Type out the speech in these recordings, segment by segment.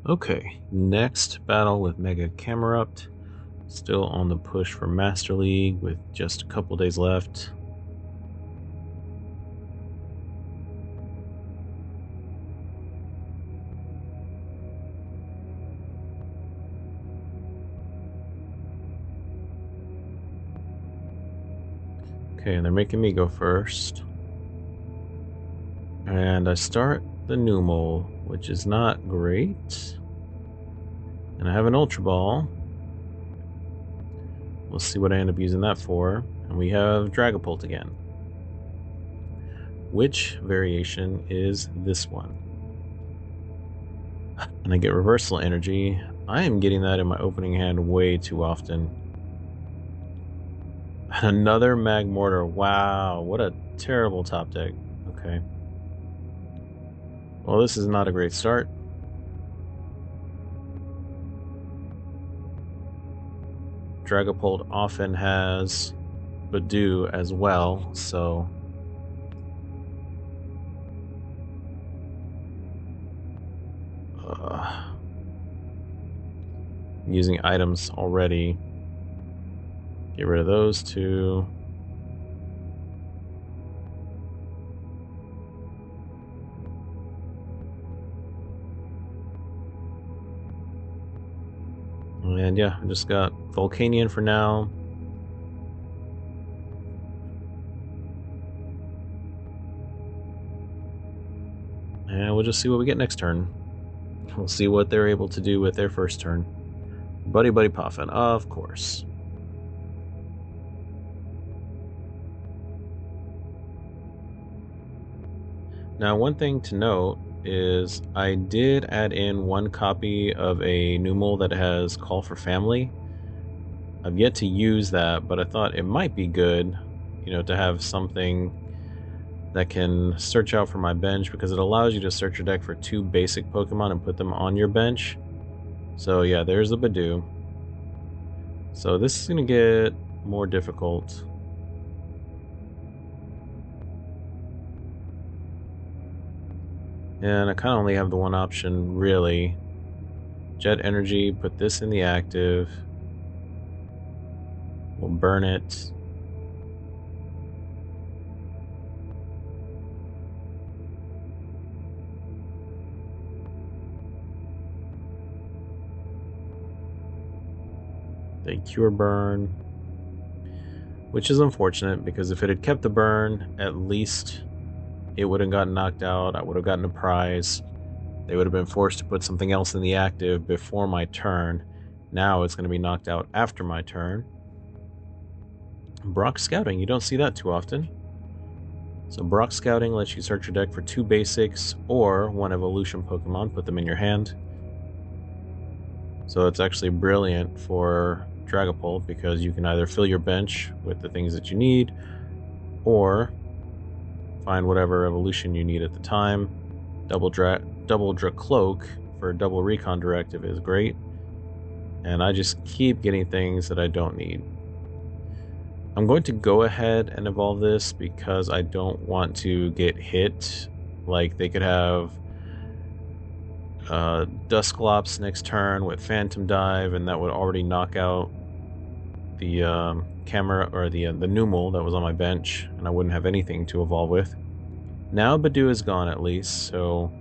Okay, next battle with Mega Camerupt. Still on the push for Master League with just a couple days left. Okay, they're making me go first. And I start the new mole, which is not great. And I have an Ultra Ball. We'll see what I end up using that for. And we have Dragapult again. Which variation is this one? And I get Reversal Energy. I am getting that in my opening hand way too often. Another Magmortar. Wow, what a terrible top deck. Okay. Well, this is not a great start. Dragapult often has Badoo as well, so using items already. Get rid of those two. And yeah, I just got Volcanion for now. And we'll just see what we get next turn. We'll see what they're able to do with their first turn. Buddy Puffin, of course. Now, one thing to note is I did add in one copy of a Numel that has Call for Family. I've yet to use that, but I thought it might be good, to have something that can search out for my bench, because it allows you to search your deck for 2 basic Pokemon and put them on your bench. So yeah, there's the Badoo. So this is going to get more difficult. And I kind of only have the one option, really. Jet Energy, put this in the active. We'll burn it. They Cure Burn, which is unfortunate, because if it had kept the burn, at least it would have gotten knocked out. I would have gotten a prize. They would have been forced to put something else in the active before my turn. Now it's going to be knocked out after my turn. Brock Scouting, you don't see that too often. So Brock Scouting lets you search your deck for 2 basics or 1 evolution Pokemon, put them in your hand. So it's actually brilliant for Dragapult, because you can either fill your bench with the things that you need, or find whatever evolution you need at the time. Double Dracloak for double recon directive is great. And I just keep getting things that I don't need. I'm going to go ahead and evolve this because I don't want to get hit. Like, they could have Dusclops next turn with Phantom Dive, and that would already knock out the camera, or the Numel that was on my bench, and I wouldn't have anything to evolve with. Now Badoo is gone, at least, so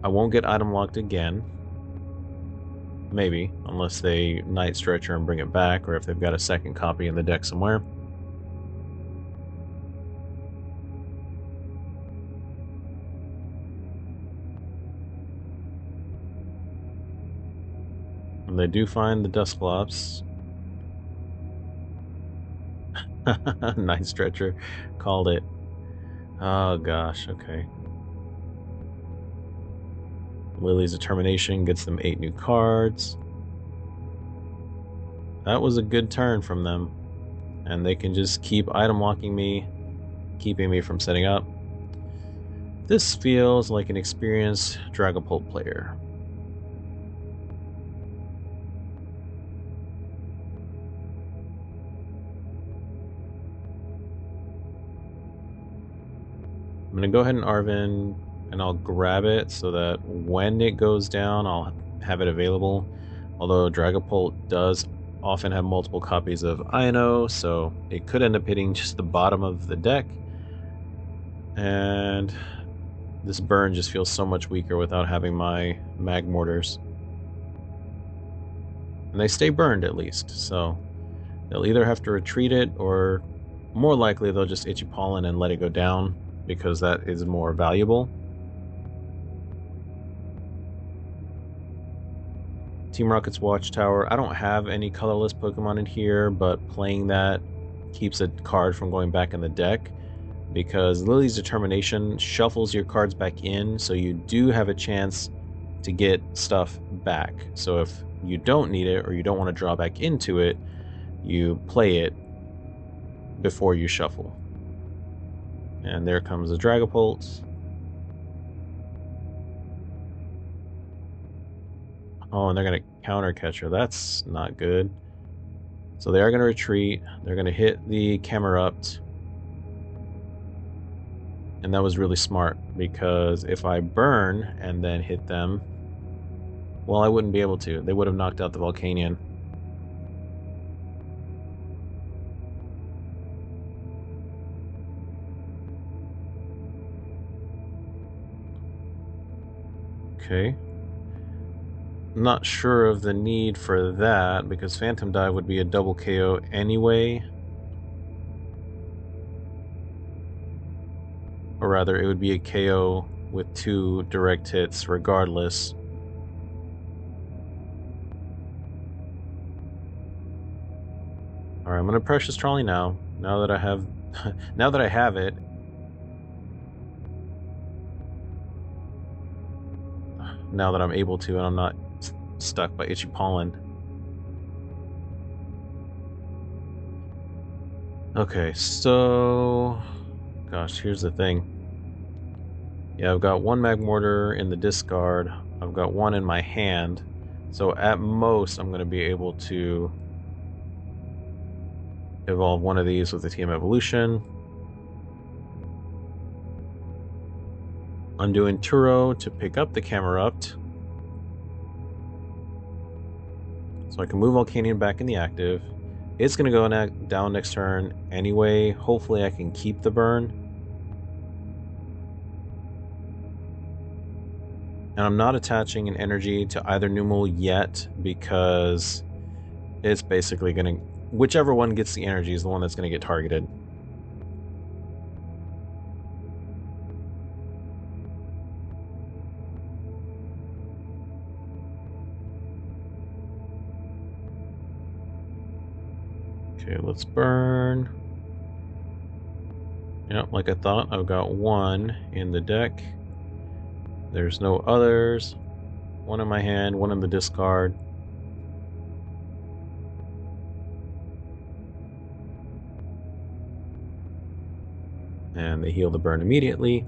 I won't get item locked again. Maybe, unless they Night Stretcher and bring it back, or if they've got a second copy in the deck somewhere. And they do find the Dusclops. Night Stretcher called it. Oh gosh, okay. Lily's Determination gets them 8 new cards. That was a good turn from them. And they can just keep item locking me, keeping me from setting up. This feels like an experienced Dragapult player. I'm going to go ahead and Arven, and I'll grab it so that when it goes down, I'll have it available. Although Dragapult does often have multiple copies of Ino, so it could end up hitting just the bottom of the deck. And this burn just feels so much weaker without having my mag mortars. And they stay burned at least, so they'll either have to retreat it, or more likely they'll just Itchy Pollen and let it go down, because that is more valuable. Team Rocket's Watchtower. I don't have any colorless Pokemon in here, but playing that keeps a card from going back in the deck, because Lily's Determination shuffles your cards back in, so you do have a chance to get stuff back. So if you don't need it, or you don't want to draw back into it, you play it before you shuffle. And there comes the Dragapult. Oh, and they're going to counter Catcher. That's not good. So they are going to retreat. They're going to hit the Camerupt. And that was really smart, because if I burn and then hit them, well, I wouldn't be able to. They would have knocked out the Volcanion. Okay. Not sure of the need for that, because Phantom Dive would be a double KO anyway. Or rather, it would be a KO with 2 direct hits regardless. Alright, I'm gonna Precious Trolley now. Now that I have now that I have it. Now that I'm able to, and I'm not stuck by Itchy Pollen. Okay, so gosh, here's the thing. Yeah, I've got 1 Magmortar in the discard. I've got 1 in my hand. So at most, I'm going to be able to evolve 1 of these with the TM Evolution. Undoing Turo to pick up the Camerupt. So I can move Volcanion back in the active. It's going to go down next turn anyway. Hopefully I can keep the burn. And I'm not attaching an energy to either Numel yet, because it's basically going to... Whichever one gets the energy is the one that's going to get targeted. Okay, let's burn. Yep, like I thought, I've got 1 in the deck. There's no others. 1 in my hand, 1 in the discard. And they heal the burn immediately.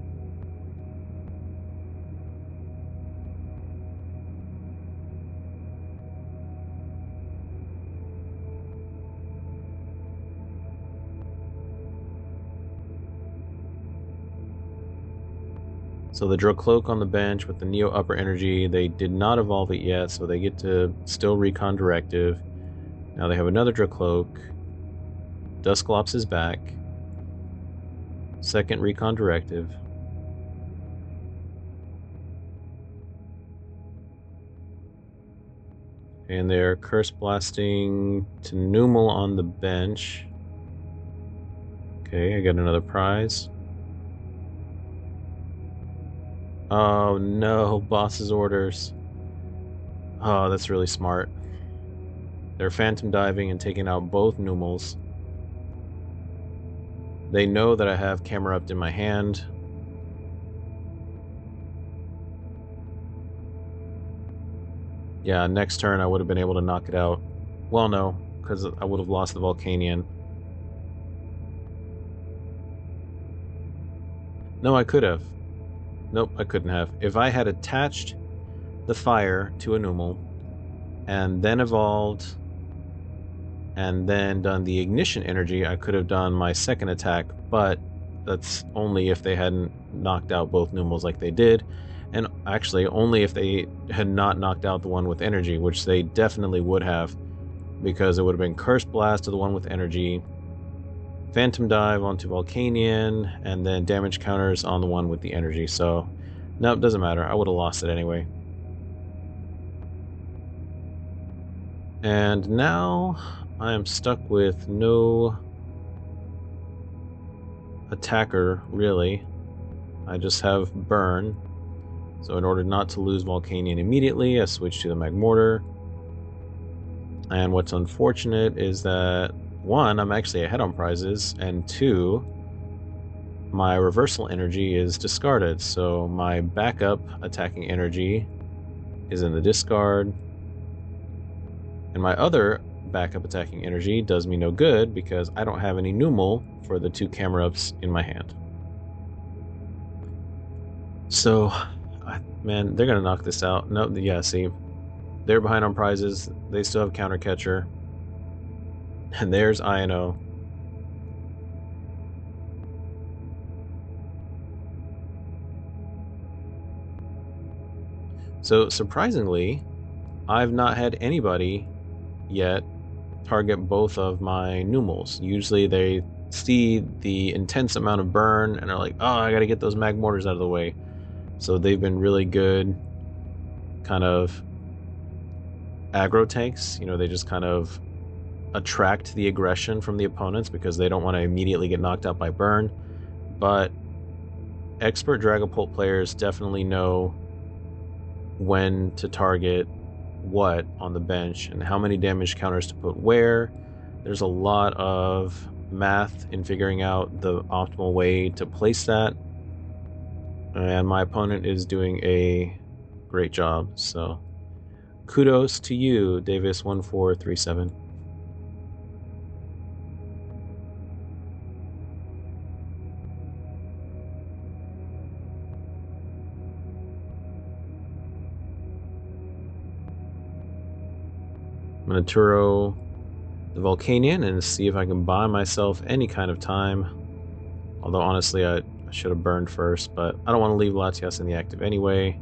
So the Dracloak on the bench with the Neo Upper Energy, they did not evolve it yet, so they get to still Recon Directive. Now they have another Dracloak. Dusclops is back. Second Recon Directive. And they're Curse Blasting to Numel on the bench. Okay, I got another prize. Oh no, boss's orders. Oh, that's really smart. They're Phantom Diving and taking out both Numels. They know that I have Camerupt in my hand. Yeah, next turn I would have been able to knock it out. Well, no, because I would have lost the Volcanion. No, I could have. Nope, I couldn't have. If I had attached the fire to a Numel, and then evolved, and then done the ignition energy, I could have done my second attack, but that's only if they hadn't knocked out both Numels like they did. And actually, only if they had not knocked out the one with energy, which they definitely would have, because it would have been Curse Blast to the one with energy, Phantom Dive onto Volcanion, and then damage counters on the one with the energy. So, no, it doesn't matter. I would have lost it anyway. And now I am stuck with no attacker, really. I just have Burn. So in order not to lose Volcanion immediately, I switch to the Magmortar. And what's unfortunate is that, one, I'm actually ahead on prizes, and two, my reversal energy is discarded. So my backup attacking energy is in the discard. And my other backup attacking energy does me no good because I don't have any Numel for the 2 Camerupts in my hand. So, man, they're going to knock this out. No, yeah, see, they're behind on prizes. They still have Counter Catcher. And there's INO. So, surprisingly, I've not had anybody yet target both of my Numels. Usually they see the intense amount of burn and are like, oh, I gotta get those Magmortars out of the way. So they've been really good kind of aggro tanks. You know, they just kind of attract the aggression from the opponents because they don't want to immediately get knocked out by burn. But expert Dragapult players definitely know when to target what on the bench and how many damage counters to put where. There's a lot of math in figuring out the optimal way to place that, and my opponent is doing a great job, so kudos to you, Davis1437. I'm going to Turo the Volcanion and see if I can buy myself any kind of time. Although, honestly, I should have burned first, but I don't want to leave Latias in the active anyway.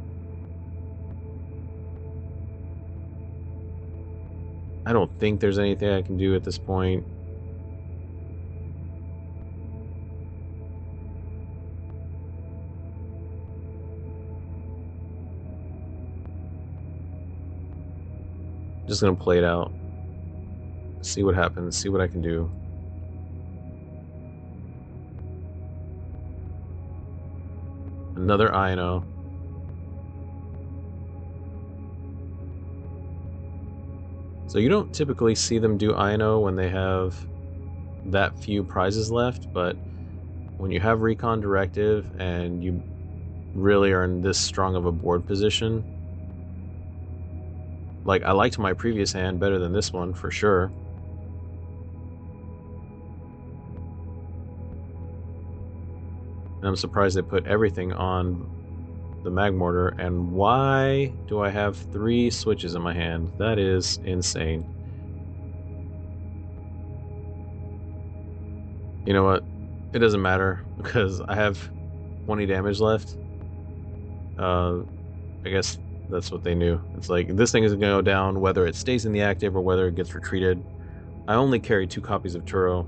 I don't think there's anything I can do at this point. Just going to play it out. See what happens. See what I can do. Another INO. So you don't typically see them do INO when they have that few prizes left, but when you have Recon Directive and you really are in this strong of a board position, like, I liked my previous hand better than this one, for sure. And I'm surprised they put everything on the Magmortar. And why do I have 3 switches in my hand? That is insane. You know what? It doesn't matter, because I have 20 damage left. I guess that's what they knew. It's like, this thing is going to go down whether it stays in the active or whether it gets retreated. I only carry 2 copies of Turo.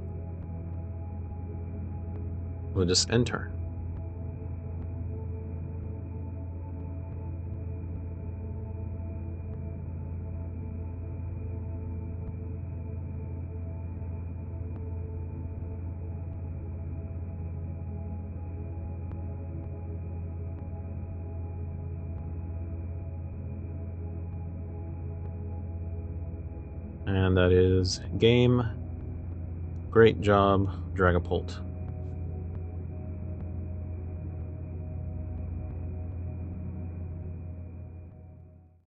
We'll just end turn. And that is game. Great job, Dragapult.